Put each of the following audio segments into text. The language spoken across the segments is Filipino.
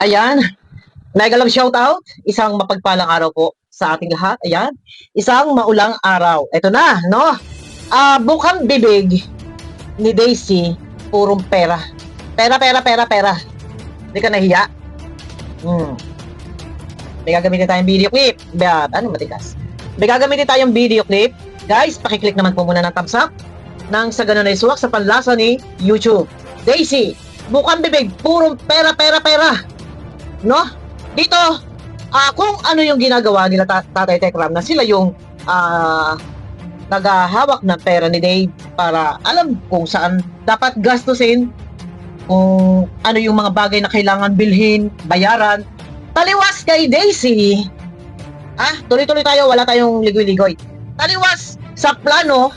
Ayan, mega love shoutout. Isang mapagpalang araw po sa ating lahat. Ayan, isang maulang araw. Ito na, no? Bukang bibig ni Daisy, purong pera. Pera, pera, pera, pera. Hindi ka nahiya? May gagamitin tayong video clip. Ano matigas? May gagamitin tayong video clip. Guys, pakiclick naman po muna ng thumbs up nang sa ganun ay suwak sa panlasa ni YouTube. Daisy, bukang bibig, purong pera, pera, pera. No? Dito, kung ano yung ginagawa nila Tatay Tekram na sila yung naghahawak ng pera ni Dave para alam kung saan dapat gastusin, kung ano yung mga bagay na kailangan bilhin, bayaran. Taliwas kay Daisy. Tuloy-tuloy tayo, wala tayong ligoy-ligoy. Taliwas sa plano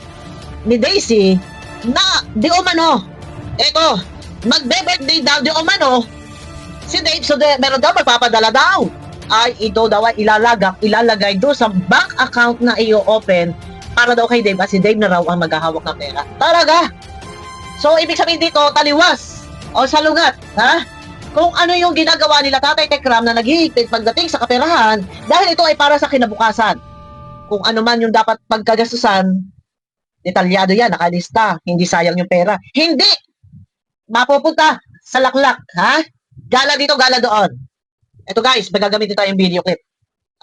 ni Daisy na di umano, eto, magbe-birthday daw di umano si Dave, so meron daw magpapadala daw. Ay ito daw ay ilalagay doon sa bank account na i-open para daw kay Dave, at si Dave na raw ang maghahawak ng pera. Talaga? So ibig sabihin dito, taliwas o salungat, ha? Kung ano yung ginagawa nila Tatay Tekram na naghihigpit pagdating sa kaperahan, dahil ito ay para sa kinabukasan. Kung ano man yung dapat pagkagastusan, detalyado yan, nakalista, hindi sayang yung pera. Hindi! Mapupunta sa laklak, ha? Gala dito, gala doon. Ito guys, magagamitin tayong video clip.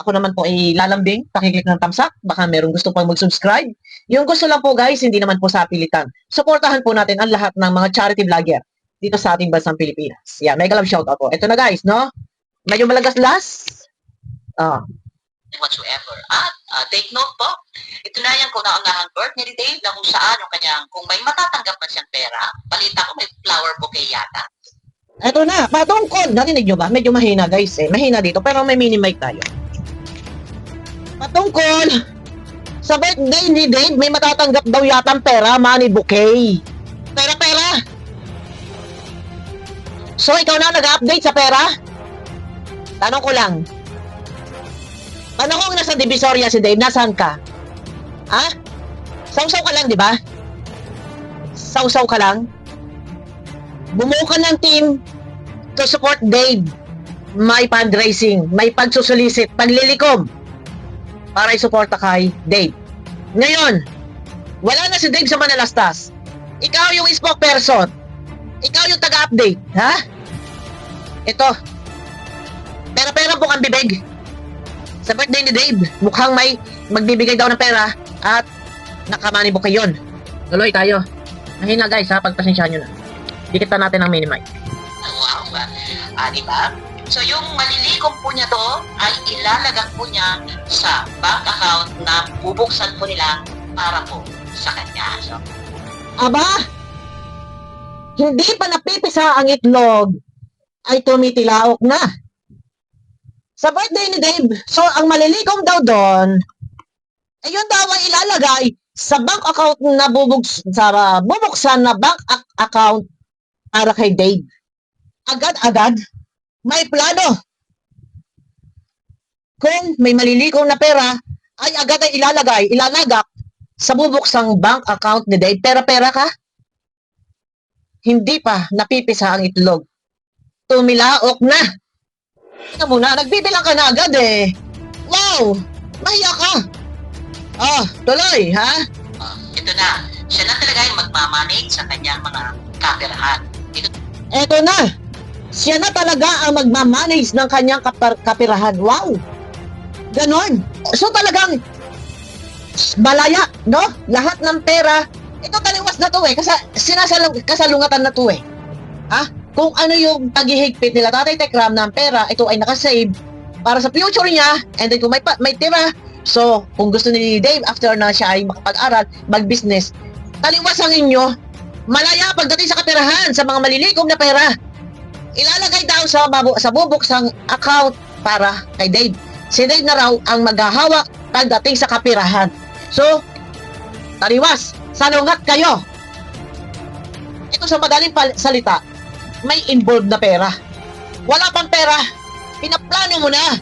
Ako naman po ay lalambing, pakiclick ng thumbs up, baka merong gusto pang mag-subscribe. Yung gusto lang po guys, hindi naman po sa pilitan. Suportahan po natin ang lahat ng mga charity vlogger dito sa ating bansang Pilipinas. Yan, mega love shoutout po. Ito na guys, no? Medyo malagas-las. Whatsoever. At take note po, ito na yung kauna-unahang birthday ni Dave na kung saan yung kanyang, kung may matatanggap man siyang pera, balita ko may flower bouquet yata. Ito na, patungkol. Narinig nyo ba? Medyo mahina guys eh. Mahina dito, pero may mini mic tayo. Patungkol sa birthday ni Dave, may matatanggap daw yatang pera, money bouquet. Pera-pera. So, ikaw na nag-update sa pera? Tanong ko lang. Paano kung nasa Divisoria si Dave, nasaan ka? Sausaw ka lang, di ba? Sausaw ka lang? Bumuo ka ng team to support Dave. May fundraising, may pagsusulisit, paglilikom para isuporta kay Dave. Ngayon, wala na si Dave sa Manalastas. Ikaw yung spokesperson. Ikaw yung taga-update, ha? Ito. Pera-pera po kang bibig. Sa birthday ni Dave, mukhang may magbibigay daw ng pera at nakamani bouquet yun. Tuloy tayo. Mahina guys ha, pagpasensyahan nyo na. Dikita natin ang mini mic. Wow. Diba? So yung malilikom po niya to ay ilalagak po niya sa bank account na bubuksan po nila para po sa kanya. So, Aba! Hindi pa napipisa ang itlog ay tumitilaok na. Sa birthday ni Dave, so ang malilikom daw doon, ayun daw ay ilalagay sa bank account na bubuksan na bank account para kay Dave. Agad-agad, may plano. Kung may malilikom na pera, ay agad ay ilalagak sa bubuksang bank account ni Dave. Pera-pera ka? Hindi pa napipisa ang itlog. Tumilaok na. Ito muna, nagbibilang ka na agad eh. Wow! Mahiya ka. Tuloy, ha? ito na. Siya na talaga yung magmamanage sa kanyang mga kaperahan. Eto na. Siya na talaga ang magmamanage ng kanyang kapirahan. Wow! Ganon. So talagang malaya, no? Lahat ng pera, ito taliwas na to eh. Kasi kasalungatan na to eh. Kung ano yung paghihigpit nila Tatay Tekram ng pera, ito ay nakasave para sa future niya, and then kung may tira, so kung gusto ni Dave after na siya ay makapag-aral, mag-business, taliwas ang inyo, malaya pagdating sa kapirahan, sa mga malilikom na pera, ilalagay daw sa bubuksang account para kay Dave. Si Dave na raw ang maghahawak pagdating sa kapirahan. So, taliwas, salungat kayo. Ito sa madaling salita, may involved na pera. Wala pang pera, pinaplano mo na.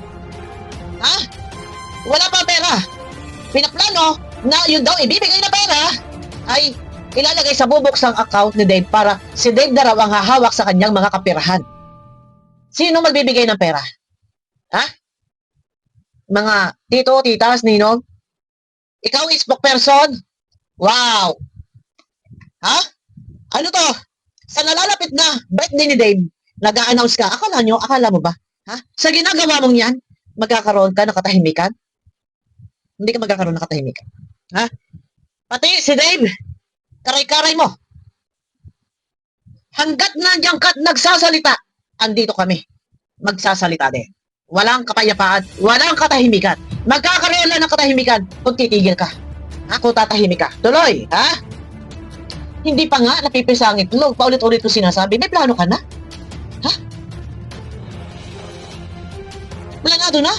Wala pang pera, pinaplano na yun daw ibibigay na pera ay ilalagay sa bubuksang account ni Dave para si Dave na raw ang hahawak sa kanyang mga kapirahan. Sino magbibigay ng pera? Ha? Mga tito, titas, ninong? Ikaw ang spokesperson? Wow! Ha? Ano to? Sa nalalapit na birthday ni Dave, nag-a-announce ka. Akala mo ba? Ha? Sa ginagawa mong yan, magkakaroon ka ng katahimikan? Hindi ka magkakaroon ng katahimikan. Ha? Pati si Dave, karay-karay mo. Hanggat nandiyan ka at nagsasalita, andito kami. Magsasalita din. Walang kapayapaan, walang katahimikan. Magkakaroon lang ng katahimikan kung titigil ka. Ha? Kung tatahimik ka. Tuloy, ha? Hindi pa nga napipisa ang itlog. Paulit-ulit ko sinasabi, may plano ka na? Ha? Planado na?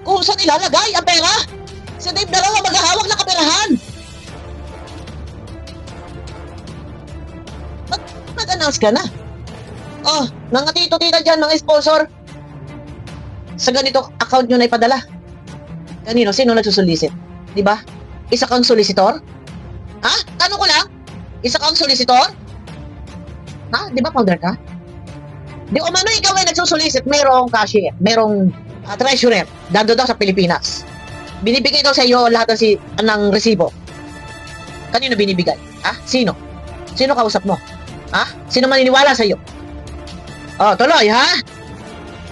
Kung saan ilalagay ang pera? Si Dave na lang ang maghahawak ng kaperahan. Ba't nag-announce ka na? Oh, mga tito-tita dyan, mga sponsor. Sa ganito, account nyo na ipadala. Kanino? Sino nagsusulisit? Di ba? Isa kang solicitor? Ha? Tanong ko lang? Isa kang solicitor? Ha? Di ba founder ka? Di umano ikaw ay nagsusulisit, merong cashier, merong treasurer, dando daw sa Pilipinas. Binibigay daw sa iyo lahat ng resibo. Kanino binibigay? Ha? Sino? Sino kausap mo? Ha? Sino maniniwala sa iyo? Oh, tuloy, ha?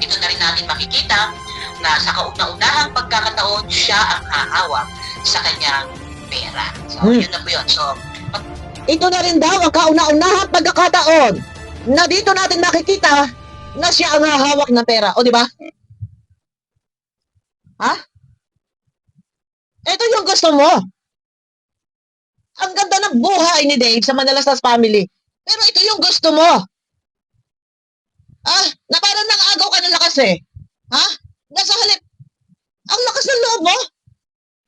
Ito na rin natin makikita na sa kauna-unahang pagkakataon, siya ang hahawak sa kanyang pera. So, yun na po yun. So, ito na rin daw ang kauna-unahang pagkakataon na dito natin makikita na siya ang hahawak ng pera. O, di ba? Ha? Ito yung gusto mo. Ang ganda ng buhay ni Dave sa Manalastas family. Pero ito yung gusto mo. Na parang nang-agaw ka ng lakas eh. Ha? Nasa halip, ang lakas ng loob mo?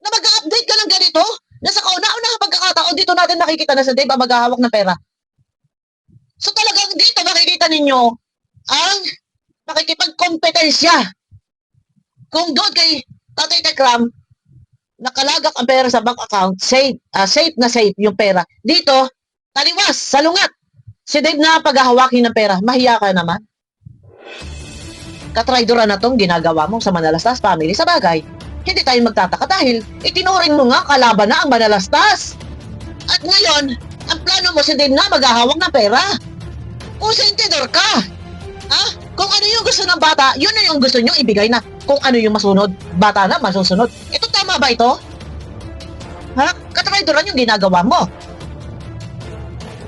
Na mag-update ka ng ganito? Nasa kauna-unahang pagkakataon, dito natin nakikita na sa Dave ang maghahawak ng pera. So talagang dito makikita ninyo ang pakikipagkompetensya. Kung doon kay Tatay Tekram, nakalagak ang pera sa bank account, safe na safe yung pera. Dito, taliwas, salungat. Si Dave na paghahawakin ng pera, mahiya ka naman. Katraidoran na tong ginagawa mo sa Manalastas family. Sa bagay, hindi tayo magtataka dahil itinuring mo nga kalaban na ang Manalastas. At ngayon, ang plano mo si Dave na maghahawak ng pera. Usentidor ka. Ha? Kung ano yung gusto ng bata, yun na yung gusto nyo ibigay na. Kung ano yung masunod, bata na masusunod. Ito tama ba ito? Ha? Katraidoran yung ginagawa mo.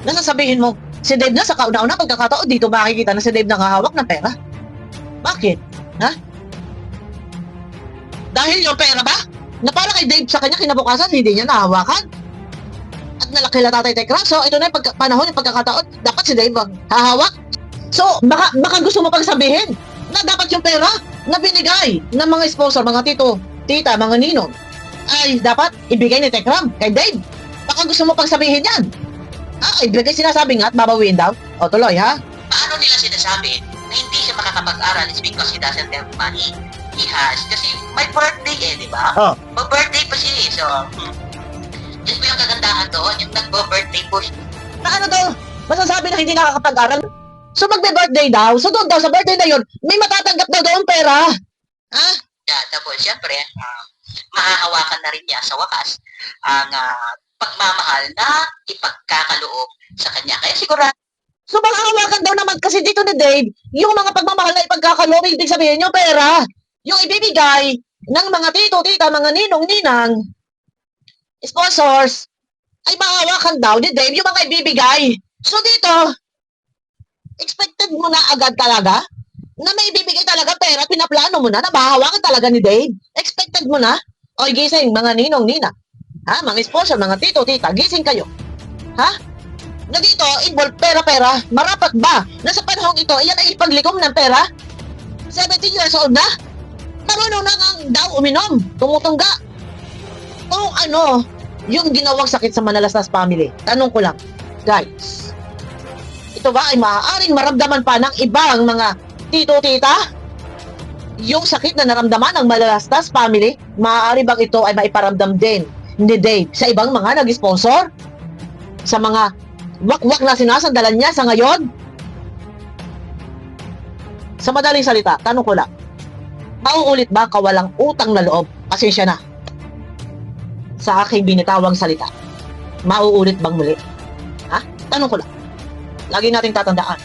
Nasasabihin mo, si Dave na sa kauna-una pagkakataon dito makikita na si Dave nakahawak ng pera. Bakit? Ha? Dahil yung pera ba? Na para kay Dave sa kanya kinabukasan, hindi niya nahawakan. At nalaki na Tatay Tekram. So, ito na yung panahon, yung pagkakataon, dapat si Dave ang hahawak. So, baka gusto mo pang sabihin na dapat yung pera na binigay ng mga sponsor, mga tito, tita, mga ninong, ay dapat ibigay ni Tekram kay Dave. Baka gusto mo pang sabihin yan. Ibigay sinasabi nga at babawiin daw. O, tuloy, ha? paano nila sinasabi na hindi siya makakapag-aral is because he doesn't have money. He has. Kasi may birthday di ba? Oh. Mag-birthday pa siya So, yun po yung kagandahan doon, yung nag-birthday po siya. Na ano daw, masasabi na hindi nakakapag-aral. So magbe-birthday daw. So doon daw, sa birthday na yun, may matatanggap daw doon pera. Ha? Tapos, syempre, mahahawakan na rin niya sa wakas ang pagmamahal na ipagkakaloob sa kanya. Kaya siguro, So maghahawakan daw naman kasi dito ni Dave, yung mga pagmamahal na ipagkakaloob, ibig sabihin yung pera. Yung ibibigay ng mga tito, tita, mga ninong, ninang, sponsors, ay mahahawakan daw ni Dave yung mga ibibigay. So dito, expected mo na agad talaga na may ibibigay talaga pera at pinaplano mo na mahahawakan talaga ni Dave. Expected mo na? Oy, gising, mga ninong, nina. Ha? Mga sponsor, mga tito, tita, gising kayo. Ha? Na dito, involve pera-pera. Marapat ba na sa panahong ito, iyan ay ipaglikom ng pera? 17 years old na? Marunong na ang daw uminom, tumutungga. Kung ano, yung ginawang sakit sa Manalastas family. Tanong ko lang, guys, ito ba ay maaaring maramdaman pa ng ibang mga tito-tita? Yung sakit na naramdaman ng Manalastas family, maaari bang ito ay maiparamdam din ni Dave sa ibang mga nag-sponsor? Sa mga wak-wak na sinasandalan niya sa ngayon? Sa Sa madaling salita, tanong ko lang, mauulit ba kawalang utang na loob? Pasensya na. Sa aking binitawang salita, mauulit bang muli? Ha? Tanong ko lang. Lagi nating tatandaan.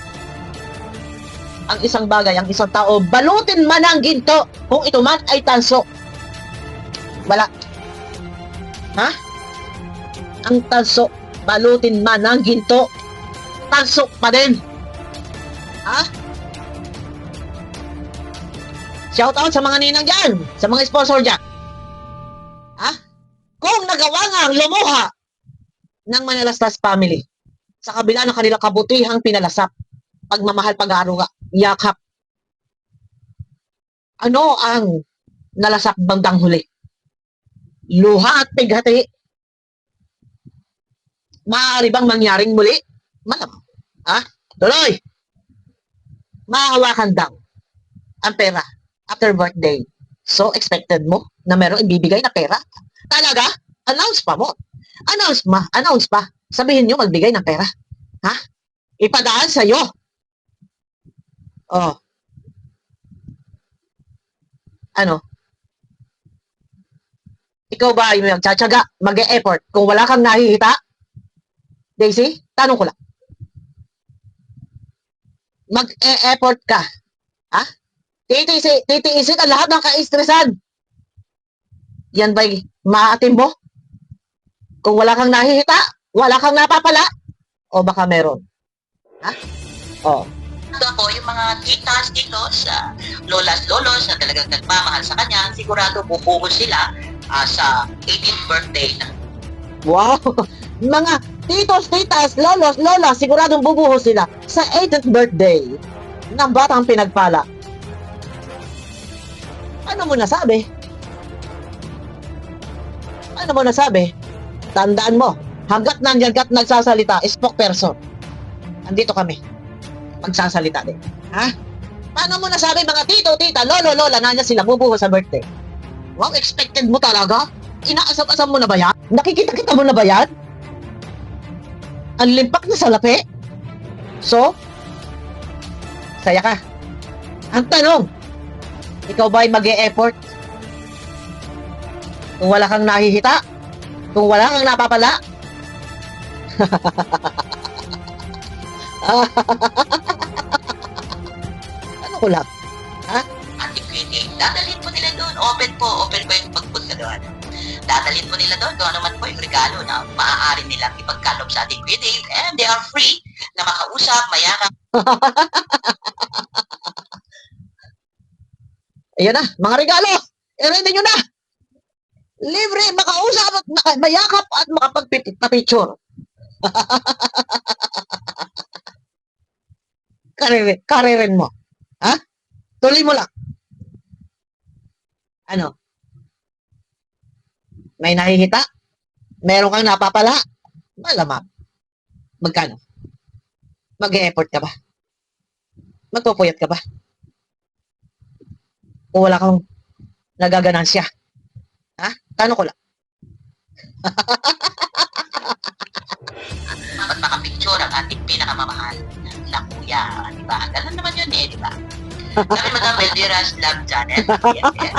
Ang isang bagay, ang isang tao, balutin man ang ginto kung ito man ay tanso. Wala. Ha? Ang tanso, balutin man ang ginto, tanso pa din. Ha? Shout out sa mga ninang dyan, sa mga sponsor dyan. Ha? Kung nagawa nga ang lumuha ng Manalastas family sa kabila ng kanilang kabutihang pinalasap, pagmamahal, pag-aaruga, yakap, ano ang nalasap bandang huli? Luha at pighati. Maaari bang mangyaring muli? Malamang. Ha? Tuloy! Mahawakan daw ang pera after birthday. So, expected mo na merong ibibigay na pera? Talaga? Announce pa mo. Announce pa. Sabihin nyo magbigay ng pera. Ha? Ipadaan sa'yo. Oh. Ano? Ikaw ba ay magtsatsaga, mag-e-effort kung wala kang nahihita? Daisy, tanong ko lang. Mag-e-effort ka. Ha? Titiisin ang lahat ng kaistresan. Yan ba'y maatim mo? Kung wala kang nahihita, wala kang napapala, o baka meron. Ha? O. Ito po, yung mga titas, titos, lolas, lolos na talagang nagmamahal sa kanya, sigurado bubuhos sila sa 18th birthday na. Wow! Mga titos, titas, lolos, lola, siguradong bubuhos sila sa 18th birthday ng batang pinagpala. Ano mo nasabi? Ano mo nasabi? Tandaan mo, hanggat nandyan ka't nagsasalita, spokesperson. Andito kami. Magsasalita din. Ha? Paano mo nasabi mga tito, tita, lolo, lola, nandiyan sila bubuhos sa birthday? Wow, expected mo talaga? Inaasam-asam mo na ba yan? Nakikita-kita mo na ba yan? Ang limpak na salapi? So, saya ka. Ang tanong, ikaw ba ay mag-e-effort? Kung wala kang nahihita? Kung wala kang napapala? Ano ko lang? Ha? Antiquity, dadalhin po nila doon. Open po yung pagpunta doon. Dadalhin po nila doon kung ano man po yung regalo na maaari nilang ipagkaloob sa Antiquity, and they are free na makausap, mayakap. Ayan na, mga regalo! I-ready nyo na! Libre, makausap at mayakap at makapagpapicture. Karirin mo. Ha? Tuloy mo lang. Ano? May nakikita? Meron kang napapala? Malamang. Magkano? Mag-e-effort ka ba? Magpupuyat ka ba? O wala kang nagaganansya? Ha? Tanong ko lang. At makapicture ang ating pinakamamahal na kuya. Diba? Ganun naman yun di ba? Sabi Madam Eldira's Love Channel. Yes.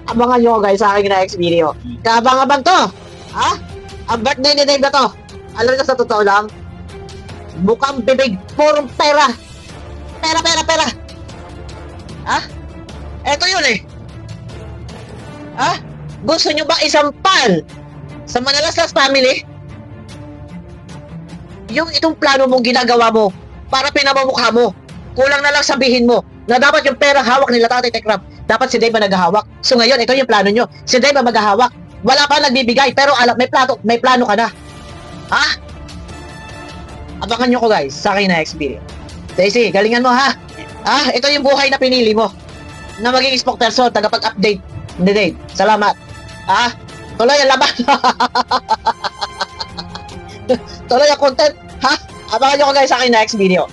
Abangan nyo guys sa aking next video. Kaabang-abang to. Ha? Ang birthday ni Dave na to. Alam nyo sa totoo lang, bukang bibig, purong pera. Pera. Ha? Eto yun eh. Ha? Gusto nyo ba isampal sa Manalastas family? Yung itong plano mong ginagawa mo para pinamamukha mo. Kulang na lang sabihin mo na dapat yung perang hawak nila Tatay Tekram, dapat si Dave ang naghahawak. So ngayon, ito yung plano nyo. Si Dave ang maghahawak. Wala pa nagbibigay, pero alam, may plano ka na. Ha? Abangan nyo ko guys sa aking next video. Daisy, galingan mo ha. Ha? Ito yung buhay na pinili mo. Na maging spokesperson, tagapag-update ni Dave. Salamat. Ha? Tuloy ang laban. Tuloy ang content. Ha? Abangan nyo ko guys sa aking next video.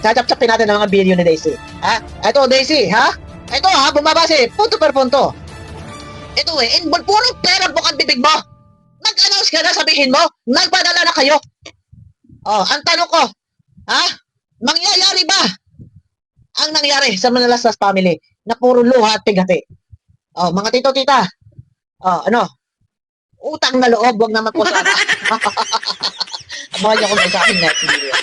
Chachap-chapin natin ang mga video ni Daisy. Ha? Ito, Daisy, ha? Ito, ha? Bumabase, punto per punto. Ito, involve puro pera bukang bibig mo. Nag-announce ka na, sabihin mo, nagpadala na kayo. Oh, ang tanong ko, ha? Mangyayari ba ang nangyari sa Manalastas family na puro luha at tigati. Oh, mga tito, tita. Oh, ano? Utang na loob, wag naman po sana. Abangan niyo kung sa akin next video.